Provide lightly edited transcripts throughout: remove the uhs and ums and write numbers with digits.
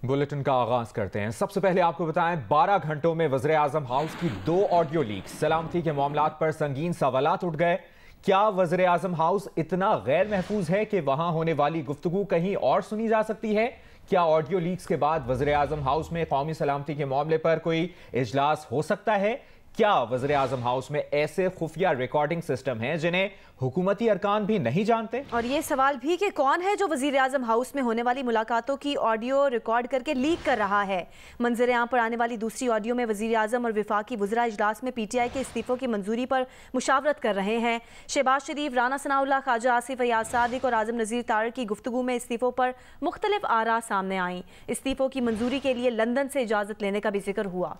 Bulletin का आगाज करते हैं। सबसे पहले आपको बताएं, 12 घंटों में वज़ीर आज़म हाउस की 2 ऑडियो लीक। सलामती के मामलात पर संगीन सवालात उठ गए। क्या वज़ीर आज़म हाउस इतना गैर महफूज है कि वहां होने वाली गुफ्तगू कहीं और सुनी जा सकती है? क्या ऑडियो लीक्स के बाद वज़ीर आज़म हाउस में कौमी सलामती के मामले पर कोई इजलास हो सकता है? क्या वज़ीर आज़म हाउस में ऐसे खुफिया रिकॉर्डिंग सिस्टम हैं जिन्हें हुकूमती अरकान भी नहीं जानते? और ये सवाल भी कि कौन है जो वज़ीर आज़म हाउस में होने वाली मुलाकातों की ऑडियो रिकॉर्ड करके लीक कर रहा है। मंजर आम पर आने वाली दूसरी ऑडियो में वज़ीर आज़म और वफाकी वज़रा इजलास में PTI के इस्तीफ़ों की मंजूरी पर मुशावरत कर रहे हैं। शहबाज शरीफ, राना सनाउल्लाह, ख्वाजा आसिफ अयाज सादिक और आज़म नज़ीर तारिक की गुफ्तगू में इस्तीफ़ों पर मुख्तलिफ आरा सामने आईं। इस्तीफ़ों की मंजूरी के लिए लंदन से इजाज़त लेने का भी जिक्र हुआ।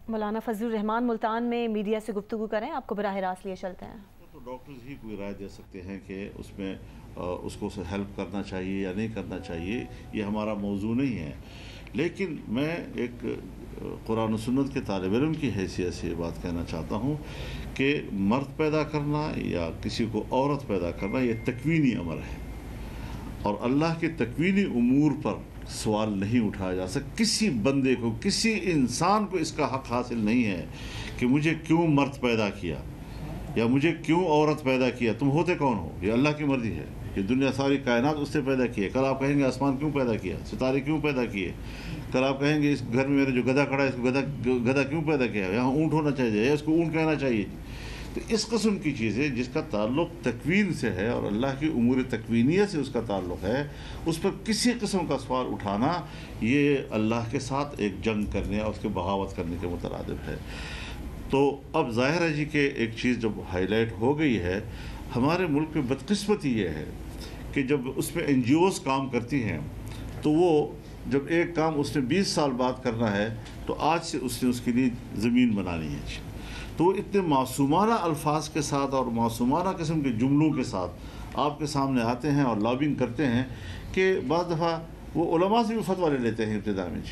मौलाना फजलुर रहमान मुल्तान में मीडिया से गुफ्तगू करें, आपको बराह रास्त लिए चलते हैं। तो डॉक्टर्स ही कोई राय दे सकते हैं कि उसमें उसको हेल्प करना चाहिए या नहीं करना चाहिए, ये हमारा मौजू नहीं है। लेकिन मैं एक कुरान और सुन्नत के तालिब इल्म की हैसियत से बात कहना चाहता हूँ कि मर्द पैदा करना या किसी को औरत पैदा करना ये तकवीनी अमर है, और अल्लाह के तकवीनी उमूर पर सवाल नहीं उठाया जा सकता। किसी बंदे को, किसी इंसान को इसका हक हासिल नहीं है कि मुझे क्यों मर्द पैदा किया या मुझे क्यों औरत पैदा किया। तुम होते कौन हो? ये अल्लाह की मर्जी है। ये दुनिया सारी कायनात उससे पैदा की है। कल आप कहेंगे आसमान क्यों पैदा किया, सितारे क्यों पैदा किए। कल आप कहेंगे इस घर में मेरे जो गधा खड़ा है इसको गधा क्यों पैदा किया, यहाँ ऊँट होना चाहिए या इसको ऊँट कहना चाहिए। तो इस किस्म की चीज़ें जिसका ताल्लुक़ तकवीन से है और अल्लाह की उमूर तकवीनियत से उसका ताल्लुक़ है, उस पर किसी किस्म का सवाल उठाना ये अल्लाह के साथ एक जंग करने और उसके बगावत करने के मुतरादिफ है। तो अब ज़ाहिर है जी कि एक चीज़ जब हाईलाइट हो गई है, हमारे मुल्क में बदकिस्मती ये है कि जब उसमें NGOs काम करती हैं तो वो जब एक काम उसने 20 साल बाद करना है तो आज से उसने उसके लिए ज़मीन बनानी है। तो इतने मासूमाना अल्फाज के साथ और मासूमाना किस्म के जुमलों के साथ आपके सामने आते हैं और लॉबिंग करते हैं कि बाज़ दफ़ा वो उलमा से भी फतवा ले लेते हैं इब्तिदा में,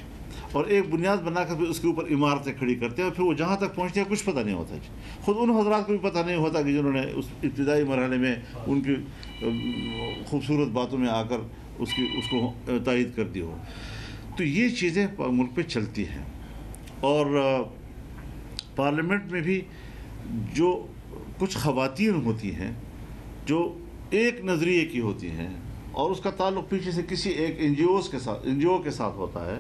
और एक बुनियाद बनाकर फिर उसके ऊपर इमारतें खड़ी करते हैं और फिर वो जहाँ तक पहुँचते हैं कुछ पता नहीं होता। ख़ुद उन हज़रात को भी पता नहीं होता कि जिन्होंने उस इब्तिदाई मरहले में उनकी खूबसूरत बातों में आकर उसको तायद कर दी हो। तो ये चीज़ें मुल्क पे चलती हैं। और पार्लियामेंट में भी जो कुछ ख़वातीन होती हैं जो एक नज़रिए की होती हैं और उसका ताल्लुक़ पीछे से किसी एक NGO के साथ होता है,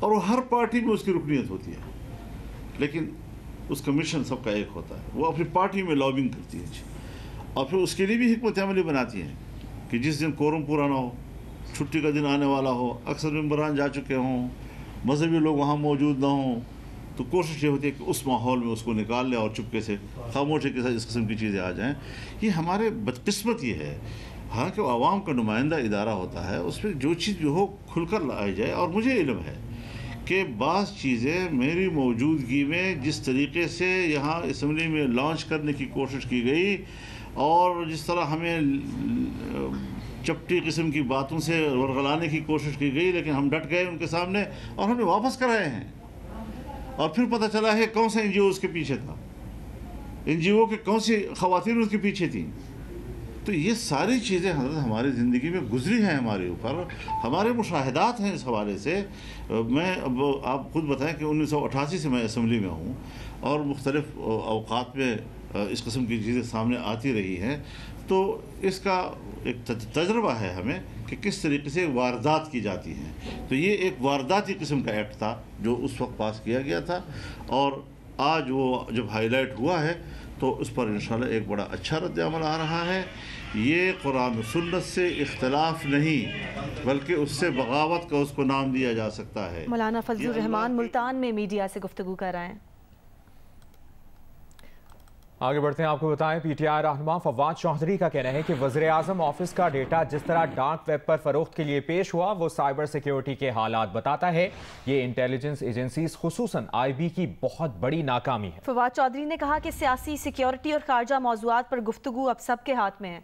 और वो हर पार्टी में उसकी रुकनीत होती है, लेकिन उसका मिशन सबका एक होता है। वो अपनी पार्टी में लॉबिंग करती है और फिर उसके लिए भी हिकमत अमली बनाती है कि जिस दिन कोरम पूरा ना हो, छुट्टी का दिन आने वाला हो, अक्सर मेंबरान जा चुके हों, मजहबी लोग वहाँ मौजूद ना हों, तो कोशिश ये होती है कि उस माहौल में उसको निकाल लें और चुपके से खामोशी के साथ इस किस्म की चीज़ें आ जाएं। ये हमारे बदकिस्मत ये है। हालांकि आवाम का नुमाइंदा इदारा होता है, उस पर जो चीज़ जो हो खुलकर लाई जाए। और मुझे इल्म है कि बाज़ चीज़ें मेरी मौजूदगी में जिस तरीके से यहाँ असम्बली में लॉन्च करने की कोशिश की गई और जिस तरह हमें चपटी किस्म की बातों से वरगलाने की कोशिश की गई, लेकिन हम डट गए उनके सामने और हमने वापस कराए हैं। और फिर पता चला है कौन सा NGO उसके पीछे था, NGO के कौन सी ख़वातीन उसके पीछे थी। तो ये सारी चीज़ें हज़रत हमारी ज़िंदगी में गुजरी हैं, हमारे ऊपर हमारे मुशाहिदात हैं। इस हवाले से मैं अब आप खुद बताएं कि 1988 से मैं असम्बली में हूँ और मुख्तलिफ़ अवकात में इस किस्म की चीज़ें सामने आती रही हैं। तो इसका एक तजर्बा है हमें कि किस तरीके से वारदात की जाती हैं। तो ये एक वारदाती किस्म का एक्ट था जो उस वक्त पास किया गया था, और आज वो जब हाईलाइट हुआ है तो उस पर इंशाल्लाह एक बड़ा अच्छा रद्द-ए-अमल आ रहा है। ये कुरान सुन्नत से इख्तिलाफ नहीं बल्कि उससे बगावत का उसको नाम दिया जा सकता है। मौलाना फजलुर रहमान मुल्तान में मीडिया से गुफ्तगू कर रहे हैं। आगे बढ़ते हैं, आपको बताएं, PTI रहनुमा फवाद चौधरी का कहना है कि वज़ीर आज़म ऑफिस का डेटा जिस तरह डार्क वेब पर फरोख्त के लिए पेश हुआ वो साइबर सिक्योरिटी के हालात बताता है। ये इंटेलिजेंस एजेंसीज खुसूसन IB की बहुत बड़ी नाकामी है। फवाद चौधरी ने कहा कि सियासी, सिक्योरिटी और खारजा मौज़ूआत पर गुफ्तगू अब सबके हाथ में है।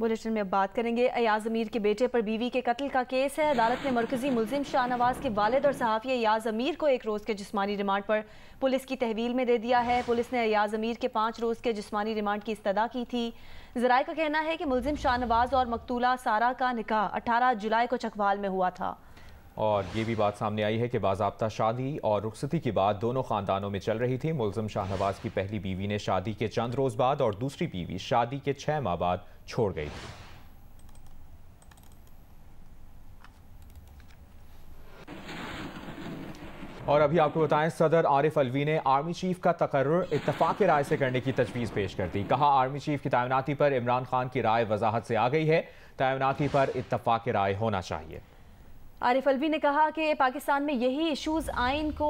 बुलेटिन में अब बात करेंगे अयाज अमीर के बेटे पर बीवी के कत्ल का केस है। अदालत ने मरकजी मुलजिम शाहनवाज के वालिद और सहाफ़ी अयाज अमीर को 1 रोज़ के जिस्मानी रिमांड पर पुलिस की तहवील में दे दिया है। पुलिस ने अयाज अमीर के 5 रोज़ के जिस्मानी रिमांड की इस्तदा की थी। ज़राए का कहना है कि मुलजिम शाहनवाज और मकतूला सारा का निकाह 18 जुलाई को चकवाल में हुआ था। और ये भी बात सामने आई है कि बाज़ाब्ता शादी और रुखसती की बात दोनों ख़ानदानों में चल रही थी। मुलजिम शाहनवाज की पहली बीवी ने शादी के चंद रोज़ बाद और दूसरी बीवी शादी के 6 माह बाद छोड़ गई थी। और अभी आपको बताएं, सदर आरिफ अलवी ने आर्मी चीफ का तकर्रुर इत्तफाक राय से करने की तजवीज़ पेश कर दी। कहा, आर्मी चीफ की तैनाती पर इमरान खान की राय वजाहत से आ गई है, तैनाती पर इत्तफाक राय होना चाहिए। आरिफ अलवी ने कहा कि पाकिस्तान में यही इशूज़ आइन को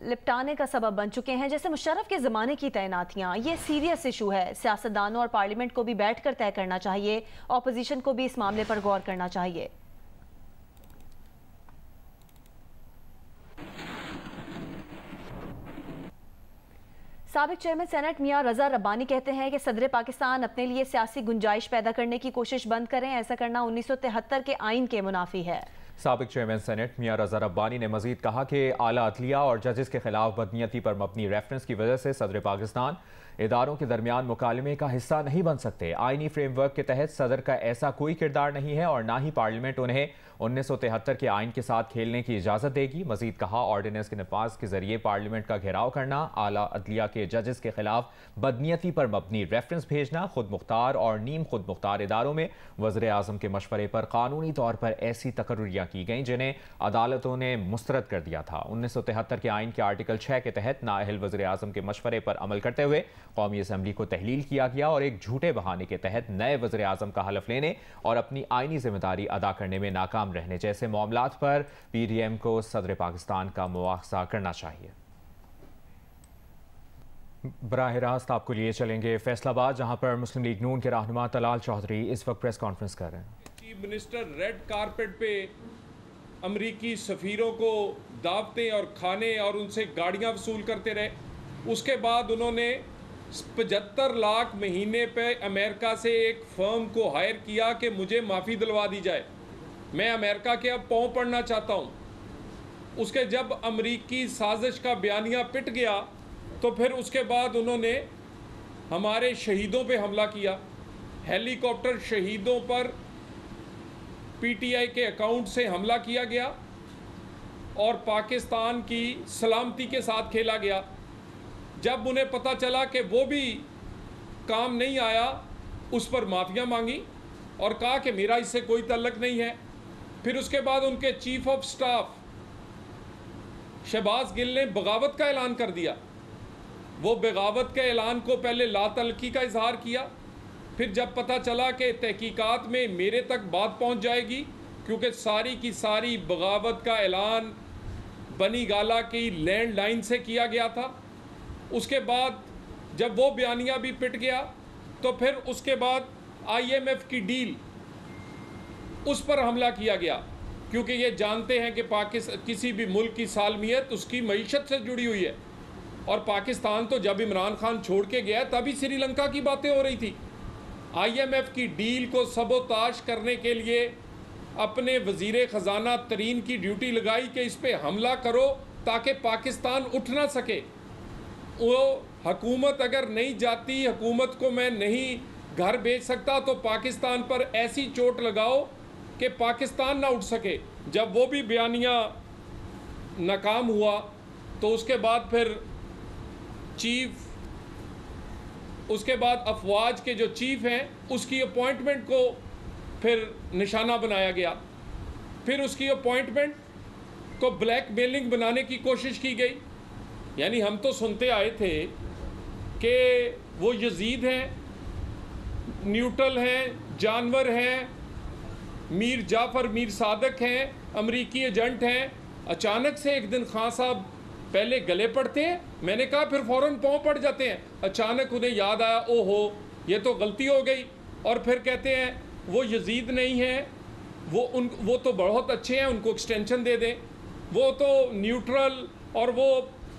लिपटाने का सबब बन चुके हैं, जैसे मुशर्रफ के ज़माने की तैनातियाँ। ये सीरियस इशू है, सियासतदानों और पार्लियामेंट को भी बैठ कर तय करना चाहिए, अपोजिशन को भी इस मामले पर गौर करना चाहिए। साबिक चेयरमैन सेनेट मियां रजा रब्बानी कहते हैं कि सदर पाकिस्तान अपने लिए सियासी गुंजाइश पैदा करने की कोशिश बंद करें, ऐसा करना 1973 के आइन के मुनाफी है। साबिक चेयरमैन सेनेट मियां रजा रब्बानी ने मजीद कहा कि आला अदलिया और जजेस के खिलाफ बदनीयती पर मबनी रेफरेंस की वजह से सदर पाकिस्तान इदारों के दरमियान मुकालमे का हिस्सा नहीं बन सकते। आइनी फ्रेमवर्क के तहत सदर का ऐसा कोई किरदार नहीं है और ना ही पार्लियामेंट उन्हें 1973 के आइन के साथ खेलने की इजाज़त देगी। मजीद कहा, ऑर्डिनेंस के नफाज के जरिए पार्लियामेंट का घेराव करना, आला अदलिया के जजेस के खिलाफ बदनीयती पर मबनी रेफरेंस भेजना, खुद मुख्तार और नीम खुद मुख्तार इदारों में वज़ीर आज़म के मशवरे पर कानूनी तौर पर ऐसी तकर्रुरियाँ की गईं जिन्हें अदालतों ने मुस्तरद कर दिया था। 1973 के आइन के आर्टिकल 6 के तहत नाअहल वज़ीर आज़म के मशवरे पर अमल करते हुए कौमी असम्बली को तहलील किया गया और एक झूठे बहाने के तहत नए वज़ीर आज़म का हलफ लेने और अपनी आइनी जिम्मेदारी अदा करने में नाकाम रहने जैसे मामलात पर PDM को सदर पाकिस्तान का मुआवजा करना चाहिए। बराह रास्त आपको लिए चलेंगे फैसलाबाद, जहां पर मुस्लिम लीग नून के रहनुमा तलाल चौधरी इस वक्त प्रेस कॉन्फ्रेंस कर रहे हैं। चीफ मिनिस्टर रेड कारपेट पे अमरीकी सफ़ीरों को दावतें और खाने और उनसे गाड़ियां वसूल करते रहे। उसके बाद उन्होंने 75 लाख महीने पे अमेरिका से एक फर्म को हायर किया कि मुझे माफ़ी दिलवा दी जाए। मैं अमेरिका के अब पाँव पड़ना चाहता हूँ। उसके जब अमरीकी साजिश का बयानिया पिट गया तो फिर उसके बाद उन्होंने हमारे शहीदों पे हमला किया। हेलीकॉप्टर शहीदों पर PTI के अकाउंट से हमला किया गया और पाकिस्तान की सलामती के साथ खेला गया। जब उन्हें पता चला कि वो भी काम नहीं आया, उस पर माफ़ियाँ मांगी और कहा कि मेरा इससे कोई तल्लक नहीं है। फिर उसके बाद उनके chief of staff Shahbaz Gill ने बगावत का ऐलान कर दिया। वो बगावत के ऐलान को पहले लातल्की का इजहार किया, फिर जब पता चला कि तहकीकात में मेरे तक बात पहुंच जाएगी, क्योंकि सारी की सारी बगावत का ऐलान बनी गाला की लैंडलाइन से किया गया था। उसके बाद जब वो बयानिया भी पिट गया तो फिर उसके बाद IMF की डील, उस पर हमला किया गया, क्योंकि ये जानते हैं कि किसी भी मुल्क की सालमियत उसकी मईशत से जुड़ी हुई है। और पाकिस्तान तो जब इमरान खान छोड़ के गया तभी श्रीलंका की बातें हो रही थी। IMF की डील को सबोताश करने के लिए अपने वज़ीर ख़जाना तरीन की ड्यूटी लगाई कि इस पर हमला करो ताकि पाकिस्तान उठ ना सके। वो हुकूमत अगर नहीं जाती, हुकूमत को मैं नहीं घर भेज सकता, तो पाकिस्तान पर ऐसी चोट लगाओ कि पाकिस्तान ना उठ सके। जब वो भी बयानिया नाकाम हुआ तो उसके बाद फिर उसके बाद अफवाज के जो चीफ हैं उसकी अपॉइंटमेंट को फिर निशाना बनाया गया। फिर उसकी अपॉइंटमेंट को ब्लैकमेलिंग बनाने की कोशिश की गई। यानी हम तो सुनते आए थे कि वो यजीद हैं, न्यूट्रल हैं, जानवर हैं, मीर जाफ़र मीर सादक हैं, अमरीकी एजेंट हैं। अचानक से एक दिन खान साहब पहले गले पड़ते हैं, मैंने कहा फिर फ़ौरन पाँव पड़ जाते हैं। अचानक उन्हें याद आया, ओहो ये तो गलती हो गई, और फिर कहते हैं वो यजीद नहीं हैं, वो तो बहुत अच्छे हैं, उनको एक्सटेंशन दे दें। वो तो न्यूट्रल और वो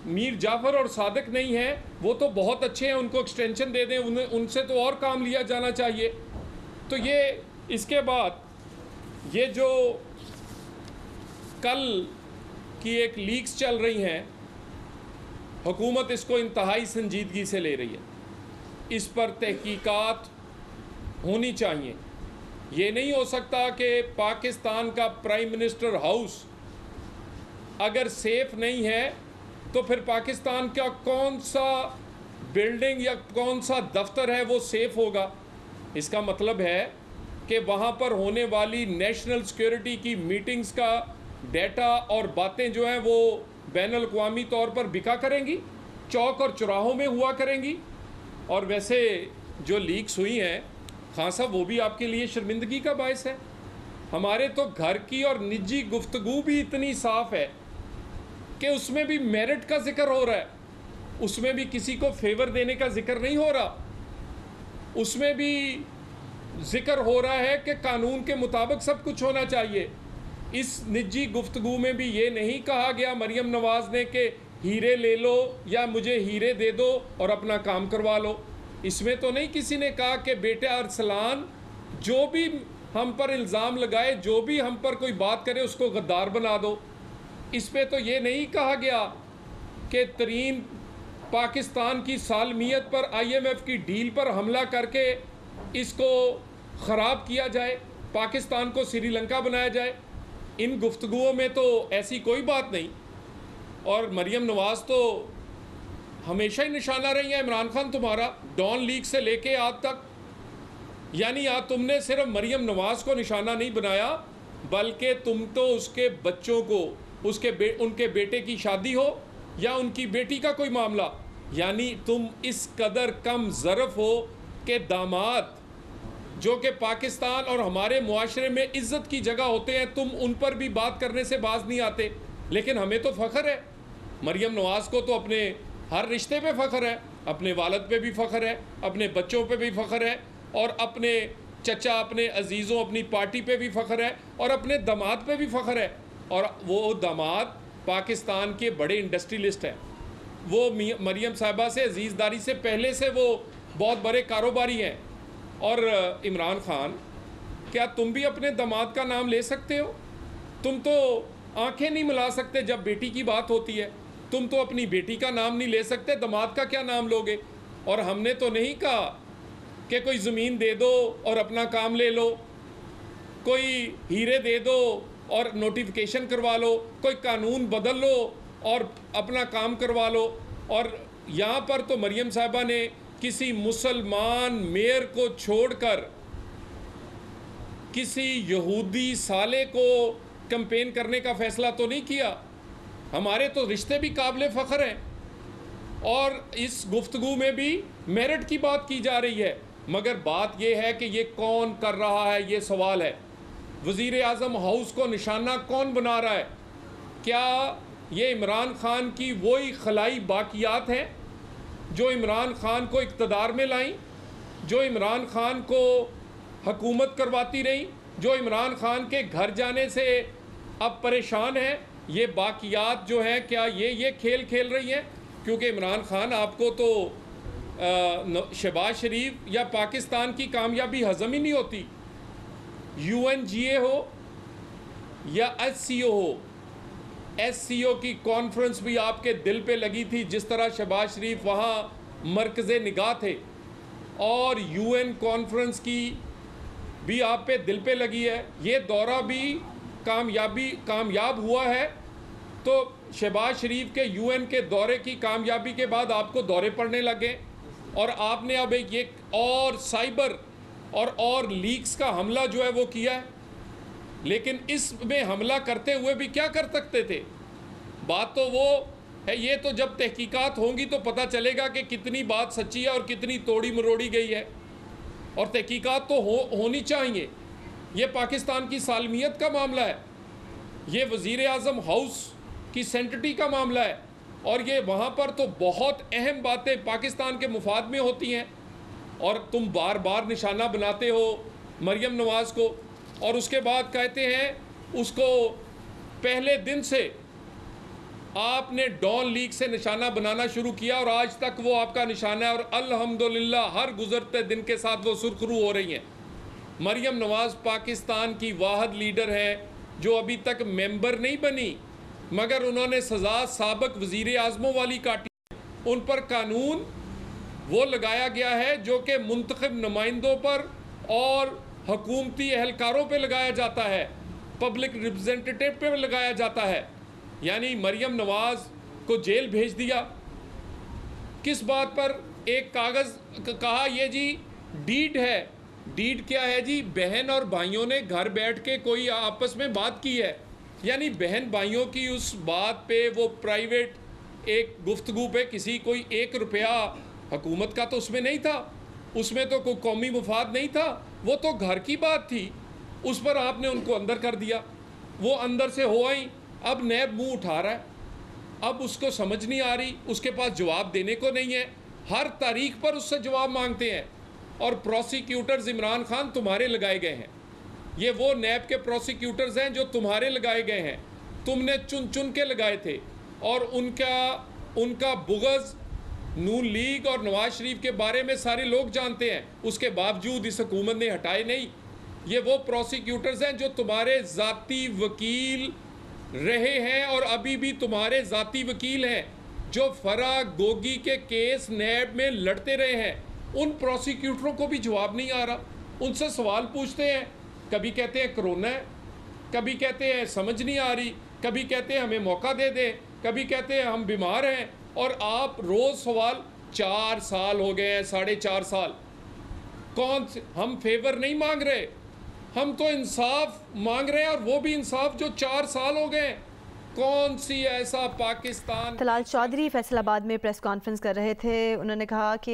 मीर जाफ़र और सादक नहीं हैं, वो तो बहुत अच्छे हैं, उनको एक्सटेंशन दे दें, उनसे तो और काम लिया जाना चाहिए। तो ये इसके बाद ये जो कल की एक लीक्स चल रही हैं, हुकूमत इसको इंतहाई संजीदगी से ले रही है। इस पर तहकीकात होनी चाहिए। ये नहीं हो सकता कि पाकिस्तान का प्राइम मिनिस्टर हाउस अगर सेफ नहीं है तो फिर पाकिस्तान का कौन सा बिल्डिंग या कौन सा दफ्तर है वो सेफ होगा। इसका मतलब है कि वहाँ पर होने वाली नेशनल सिक्योरिटी की मीटिंग्स का डेटा और बातें जो हैं वो बैनुल अक़वामी तौर पर बिका करेंगी, चौक और चौराहों में हुआ करेंगी। और वैसे जो लीक्स हुई हैं खान साहब, वो भी आपके लिए शर्मिंदगी का बायस है। हमारे तो घर की और निजी गुफ्तगू भी इतनी साफ़ है कि उसमें भी मेरिट का जिक्र हो रहा है, उसमें भी किसी को फेवर देने का जिक्र नहीं हो रहा, उसमें भी जिक्र हो रहा है कि कानून के मुताबिक सब कुछ होना चाहिए। इस निजी गुफ्तगू में भी ये नहीं कहा गया मरियम नवाज़ ने कि हीरे ले लो या मुझे हीरे दे दो और अपना काम करवा लो। इसमें तो नहीं किसी ने कहा कि बेटा अरसलान जो भी हम पर इल्ज़ाम लगाए, जो भी हम पर कोई बात करे उसको गद्दार बना दो। इस पे तो ये नहीं कहा गया कि तरीन पाकिस्तान की सालमियत पर IMF की डील पर हमला करके इसको ख़राब किया जाए, पाकिस्तान को श्रीलंका बनाया जाए। इन गुफ्तगुओं में तो ऐसी कोई बात नहीं। और मरियम नवाज़ तो हमेशा ही निशाना रही है इमरान खान तुम्हारा, डॉन लीग से लेके आज तक। यानी आज तुमने सिर्फ मरियम नवाज़ को निशाना नहीं बनाया, बल्कि तुम तो उसके बच्चों को, उनके बेटे की शादी हो या उनकी बेटी का कोई मामला, यानी तुम इस कदर कम ज़रफ़ हो कि दामाद जो कि पाकिस्तान और हमारे मुआशरे में इज़्ज़त की जगह होते हैं, तुम उन पर भी बात करने से बाज नहीं आते। लेकिन हमें तो फ़ख्र है, मरियम नवाज़ को तो अपने हर रिश्ते पे फ़ख्र है, अपने वालिद पे भी फ़ख्र है, अपने बच्चों पे भी फ़ख्र है, और अपने चचा, अपने अजीज़ों, अपनी पार्टी पे भी फ़ख्र है, और अपने दामाद पे भी फ़ख्र है। और वो दामाद पाकिस्तान के बड़े इंडस्ट्रियलिस्ट हैं। वो मरियम साहिबा से अजीज़दारी से पहले से वो बहुत बड़े कारोबारी हैं। और इमरान खान, क्या तुम भी अपने दामाद का नाम ले सकते हो? तुम तो आंखें नहीं मिला सकते जब बेटी की बात होती है। तुम तो अपनी बेटी का नाम नहीं ले सकते, दामाद का क्या नाम लोगे? और हमने तो नहीं कहा कि कोई ज़मीन दे दो और अपना काम ले लो, कोई हीरे दे दो और नोटिफिकेशन करवा लो, कोई कानून बदल लो और अपना काम करवा लो। और यहाँ पर तो मरियम साहिबा ने किसी मुसलमान मेयर को छोड़कर किसी यहूदी साले को कैंपेन करने का फ़ैसला तो नहीं किया। हमारे तो रिश्ते भी काबिल फ़ख्र हैं, और इस गुफ्तगू में भी मेरिट की बात की जा रही है। मगर बात यह है कि ये कौन कर रहा है, ये सवाल है। वज़ीर आज़म हाउस को निशाना कौन बना रहा है? क्या ये इमरान खान की वही खलाई बाकियात हैं जो इमरान खान को इक़्तिदार में लाई, जो इमरान खान को हुकूमत करवाती रही, जो इमरान खान के घर जाने से अब परेशान हैं? ये बाकियात जो हैं, क्या ये खेल खेल रही हैं? क्योंकि इमरान खान आपको तो शहबाज शरीफ या पाकिस्तान की कामयाबी हज़म ही नहीं होती। UNGA हो या SCO हो, SCO की कॉन्फ्रेंस भी आपके दिल पे लगी थी, जिस तरह शहबाज शरीफ वहाँ मरकज़े निगाह थे, और UN कॉन्फ्रेंस की भी आप पे दिल पे लगी है। ये दौरा भी कामयाब हुआ है। तो शहबाज शरीफ के UN के दौरे की कामयाबी के बाद आपको दौरे पड़ने लगे, और आपने अब एक और साइबर और लीक्स का हमला जो है वो किया है। लेकिन इसमें हमला करते हुए भी क्या कर सकते थे? बात तो वो है, ये तो जब तहकीकात होंगी तो पता चलेगा कि कितनी बात सच्ची है और कितनी तोड़ी मरोड़ी गई है। और तहकीकात तो होनी चाहिए। ये पाकिस्तान की सालमियत का मामला है, ये वज़ीर आज़म हाउस की सेंटिटी का मामला है, और ये वहाँ पर तो बहुत अहम बातें पाकिस्तान के मुफाद में होती हैं, और तुम बार बार निशाना बनाते हो मरियम नवाज़ को, और उसके बाद कहते हैं उसको पहले दिन से आपने डॉन लीग से निशाना बनाना शुरू किया, और आज तक वो आपका निशाना है, और अल्हम्दुलिल्लाह हर गुज़रते दिन के साथ वो सुरखरू हो रही हैं। मरियम नवाज़ पाकिस्तान की वाहिद लीडर है जो अभी तक मेंबर नहीं बनी, मगर उन्होंने सज़ा साबिक वज़ीर आज़मों वाली काटी। उन पर कानून वो लगाया गया है जो कि मुंतखब नुमाइंदों पर और हुकूमती एहलकारों पे लगाया जाता है, पब्लिक रिप्रेजेंटेटिव पे लगाया जाता है। यानी मरियम नवाज़ को जेल भेज दिया किस बात पर? एक कागज़ कहा ये जी डीड है। डीड क्या है जी? बहन और भाइयों ने घर बैठ के कोई आपस में बात की है, यानी बहन भाइयों की उस बात पे वो प्राइवेट एक गुफ्तगू पे किसी कोई 1 रुपया हुकूमत का तो उसमें नहीं था, उसमें तो कोई कौमी मुफाद नहीं था, वो तो घर की बात थी। उस पर आपने उनको अंदर कर दिया, वो अंदर से हो आई। अब नैब मुंह उठा रहा है, अब उसको समझ नहीं आ रही, उसके पास जवाब देने को नहीं है, हर तारीख पर उससे जवाब मांगते हैं। और प्रोसिक्यूटर्स इमरान खान तुम्हारे लगाए गए हैं, ये वो नैब के प्रोसिक्यूटर्स हैं जो तुम्हारे लगाए गए हैं, तुमने चुन चुन के लगाए थे। और उनका बुग़्ज़ नून लीग और नवाज शरीफ के बारे में सारे लोग जानते हैं, उसके बावजूद इस हुकूमत ने हटाए नहीं। ये वो प्रोसिक्यूटर्स हैं जो तुम्हारे ज़ाती वकील रहे हैं और अभी भी तुम्हारे ज़ाती वकील हैं, जो फरा गोगी के केस नैब में लड़ते रहे हैं। उन प्रोसिक्यूटरों को भी जवाब नहीं आ रहा, उनसे सवाल पूछते हैं, कभी कहते हैं कोरोना है, कभी कहते हैं समझ नहीं आ रही, कभी कहते हैं हमें मौका दे दें, कभी कहते हैं हम बीमार हैं। और आप रोज़ सवाल, 4 साल हो गए हैं, 4.5 साल। कौन से हम फेवर नहीं मांग रहे, हम तो इंसाफ मांग रहे हैं, और वो भी इंसाफ जो 4 साल हो गए। कौन सी ऐसा पाकिस्तान। तलाल चौधरी फैसलाबाद में प्रेस कॉन्फ्रेंस कर रहे थे, उन्होंने कहा कि